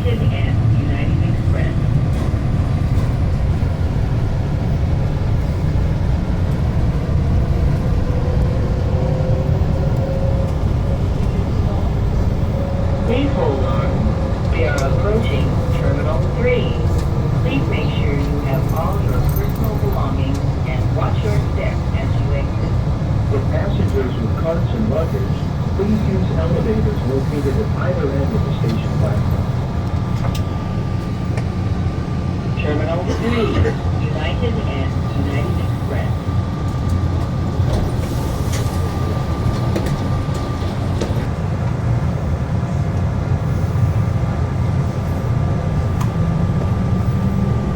United and United Express. Please hold on. We are approaching Terminal 3. Please make sure you have all your personal belongings and watch your step as you exit. For passengers with carts and luggage, please use elevators located at either end of the station platform. Terminal 3, United and United Express.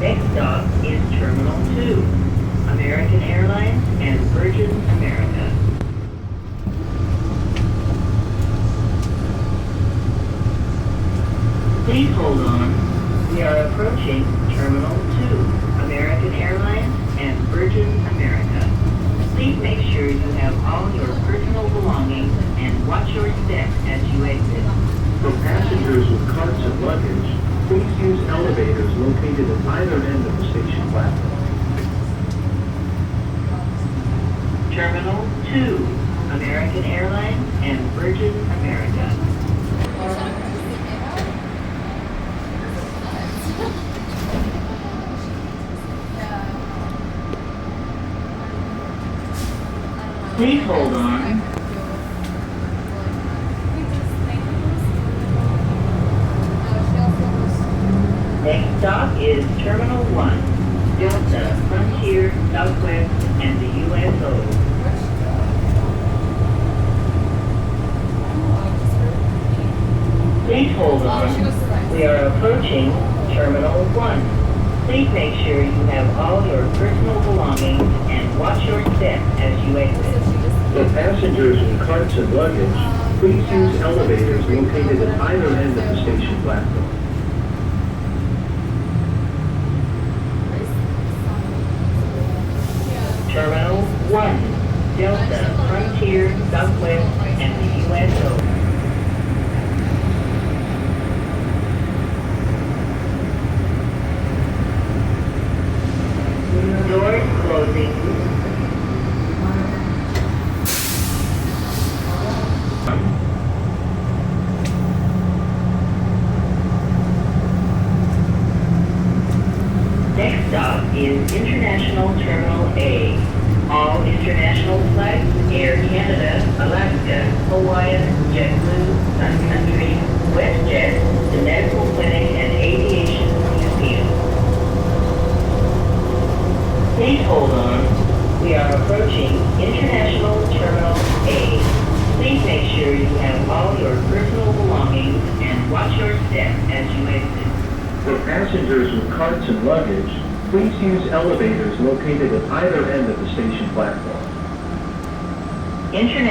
Next stop is Terminal 2, American Airlines and Virgin America. Please hold on. We are approaching Terminal 2, American Airlines and Virgin America. Please make sure you have all your personal belongings and watch your step as you exit. For passengers with carts and luggage, please use elevators located at either end of the station platform. Terminal 2, American Airlines and Virgin America. Please hold on. Next stop is Terminal 1, Delta, Frontier, Southwest, and the USO. Please hold on. We are approaching Terminal 1. Please make sure you have all your personal belongings and watch your step as you exit. For passengers with carts and luggage, please use elevators located at either end of the station platform. Terminal 1, Delta, Frontier, Southwest, and the USO. Doors closing. Next stop is International Terminal A. All international flights, Air Canada, Alaska, Hawaiian, JetBlue, Sun Country, WestJet, the Medical Clinic, and Aviation Museum. Please hold on. We are approaching International Terminal A. Please make sure you have all your personal belongings and watch your step as you exit. For passengers with carts and luggage, please use elevators located at either end of the station platform. International